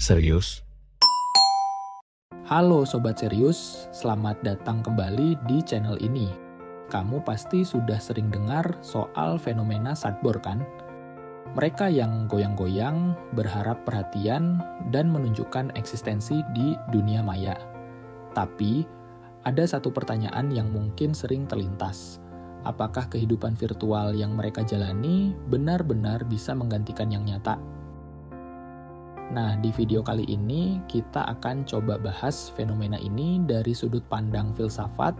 Serius? Halo Sobat Serius, selamat datang kembali di channel ini. Kamu pasti sudah sering dengar soal fenomena sadbor kan? Mereka yang goyang-goyang, berharap perhatian, dan menunjukkan eksistensi di dunia maya. Tapi, ada satu pertanyaan yang mungkin sering terlintas. Apakah kehidupan virtual yang mereka jalani benar-benar bisa menggantikan yang nyata? Nah, di video kali ini kita akan coba bahas fenomena ini dari sudut pandang filsafat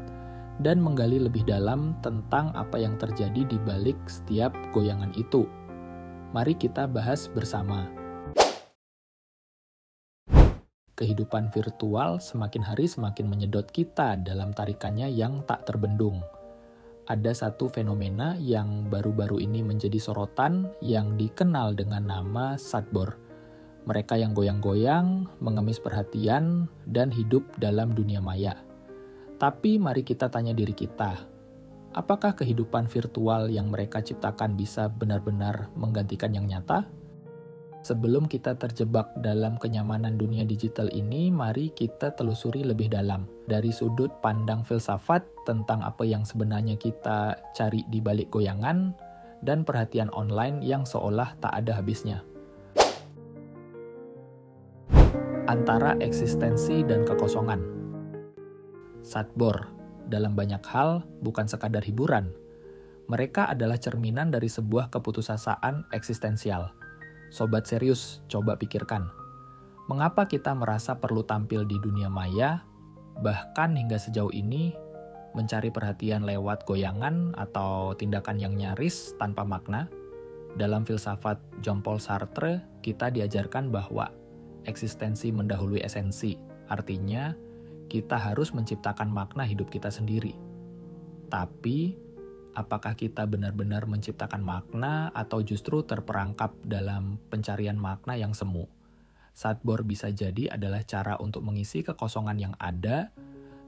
dan menggali lebih dalam tentang apa yang terjadi di balik setiap goyangan itu. Mari kita bahas bersama. Kehidupan virtual semakin hari semakin menyedot kita dalam tarikannya yang tak terbendung. Ada satu fenomena yang baru-baru ini menjadi sorotan yang dikenal dengan nama sadbor. Mereka yang goyang-goyang, mengemis perhatian, dan hidup dalam dunia maya. Tapi mari kita tanya diri kita, apakah kehidupan virtual yang mereka ciptakan bisa benar-benar menggantikan yang nyata? Sebelum kita terjebak dalam kenyamanan dunia digital ini, mari kita telusuri lebih dalam dari sudut pandang filsafat tentang apa yang sebenarnya kita cari di balik goyangan dan perhatian online yang seolah tak ada habisnya. Antara eksistensi dan kekosongan. Sadbor, dalam banyak hal, bukan sekadar hiburan. Mereka adalah cerminan dari sebuah keputusasaan eksistensial. Sobat Serius, coba pikirkan. Mengapa kita merasa perlu tampil di dunia maya, bahkan hingga sejauh ini, mencari perhatian lewat goyangan atau tindakan yang nyaris tanpa makna? Dalam filsafat Jean-Paul Sartre, kita diajarkan bahwa eksistensi mendahului esensi, artinya kita harus menciptakan makna hidup kita sendiri. Tapi, apakah kita benar-benar menciptakan makna atau justru terperangkap dalam pencarian makna yang semu? Sadbor bisa jadi adalah cara untuk mengisi kekosongan yang ada,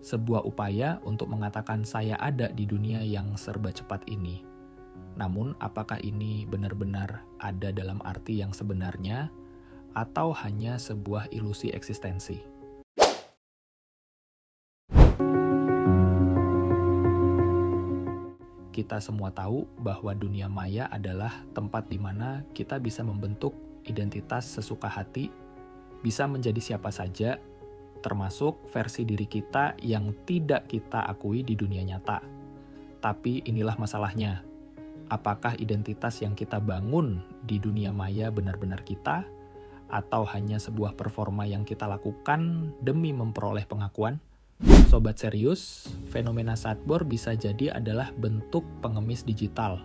sebuah upaya untuk mengatakan saya ada di dunia yang serba cepat ini. Namun, apakah ini benar-benar ada dalam arti yang sebenarnya, atau hanya sebuah ilusi eksistensi? Kita semua tahu bahwa dunia maya adalah tempat di mana kita bisa membentuk identitas sesuka hati, bisa menjadi siapa saja, termasuk versi diri kita yang tidak kita akui di dunia nyata. Tapi inilah masalahnya. Apakah identitas yang kita bangun di dunia maya benar-benar kita? Atau hanya sebuah performa yang kita lakukan demi memperoleh pengakuan? Sobat Serius, fenomena sadbor bisa jadi adalah bentuk pengemis digital,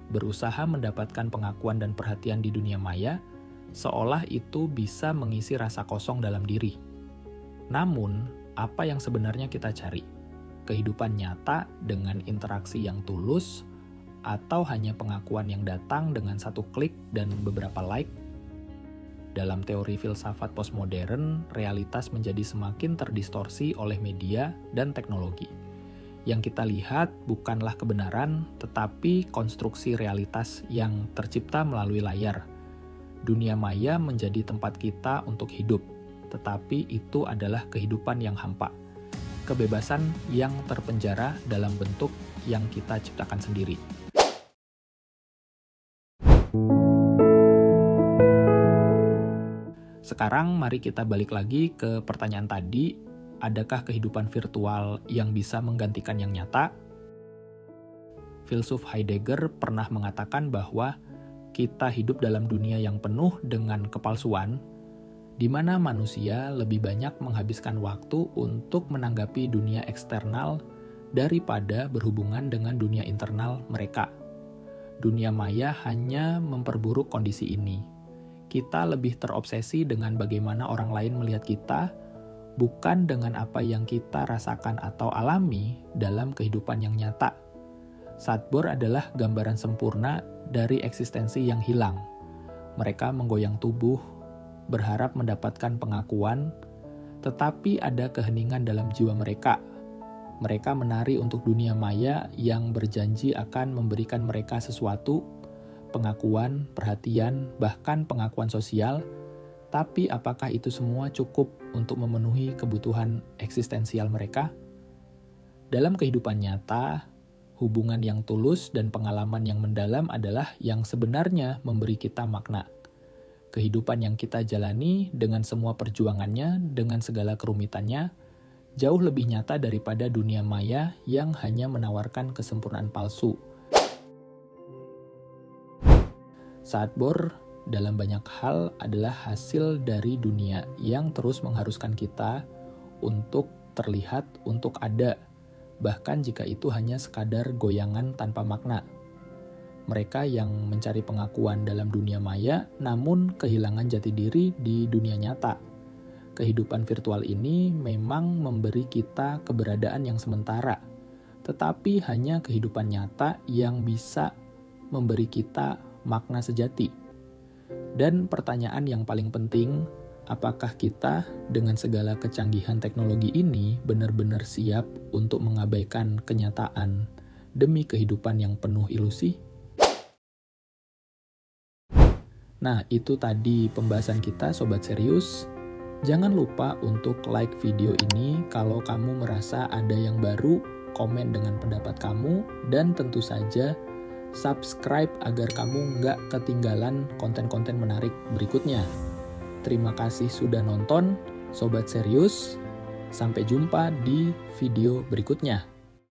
berusaha mendapatkan pengakuan dan perhatian di dunia maya, seolah itu bisa mengisi rasa kosong dalam diri. Namun, apa yang sebenarnya kita cari? Kehidupan nyata dengan interaksi yang tulus, atau hanya pengakuan yang datang dengan satu klik dan beberapa like? Dalam teori filsafat postmodern, realitas menjadi semakin terdistorsi oleh media dan teknologi. Yang kita lihat bukanlah kebenaran, tetapi konstruksi realitas yang tercipta melalui layar. Dunia maya menjadi tempat kita untuk hidup, tetapi itu adalah kehidupan yang hampa. Kebebasan yang terpenjara dalam bentuk yang kita ciptakan sendiri. Sekarang mari kita balik lagi ke pertanyaan tadi, adakah kehidupan virtual yang bisa menggantikan yang nyata? Filsuf Heidegger pernah mengatakan bahwa kita hidup dalam dunia yang penuh dengan kepalsuan, di mana manusia lebih banyak menghabiskan waktu untuk menanggapi dunia eksternal daripada berhubungan dengan dunia internal mereka. Dunia maya hanya memperburuk kondisi ini. Kita lebih terobsesi dengan bagaimana orang lain melihat kita, bukan dengan apa yang kita rasakan atau alami dalam kehidupan yang nyata. Sadbor adalah gambaran sempurna dari eksistensi yang hilang. Mereka menggoyang tubuh, berharap mendapatkan pengakuan, tetapi ada keheningan dalam jiwa mereka. Mereka menari untuk dunia maya yang berjanji akan memberikan mereka sesuatu, pengakuan, perhatian, bahkan pengakuan sosial, Tapi apakah itu semua cukup untuk memenuhi kebutuhan eksistensial mereka? Dalam kehidupan nyata, hubungan yang tulus dan pengalaman yang mendalam adalah yang sebenarnya memberi kita makna. Kehidupan yang kita jalani dengan semua perjuangannya, dengan segala kerumitannya, jauh lebih nyata daripada dunia maya yang hanya menawarkan kesempurnaan palsu. Saat bor dalam banyak hal adalah hasil dari dunia yang terus mengharuskan kita untuk terlihat, untuk ada, bahkan jika itu hanya sekadar goyangan tanpa makna. Mereka yang mencari pengakuan dalam dunia maya namun kehilangan jati diri di dunia nyata. Kehidupan virtual ini memang memberi kita keberadaan yang sementara, tetapi hanya kehidupan nyata yang bisa memberi kita makna sejati. Dan pertanyaan yang paling penting, apakah kita dengan segala kecanggihan teknologi ini benar-benar siap untuk mengabaikan kenyataan demi kehidupan yang penuh ilusi? Nah, itu tadi pembahasan kita Sobat Serius. Jangan lupa untuk like video ini kalau kamu merasa ada yang baru, komen dengan pendapat kamu, dan tentu saja subscribe agar kamu nggak ketinggalan konten-konten menarik berikutnya. Terima kasih sudah nonton, Sobat Serius. Sampai jumpa di video berikutnya.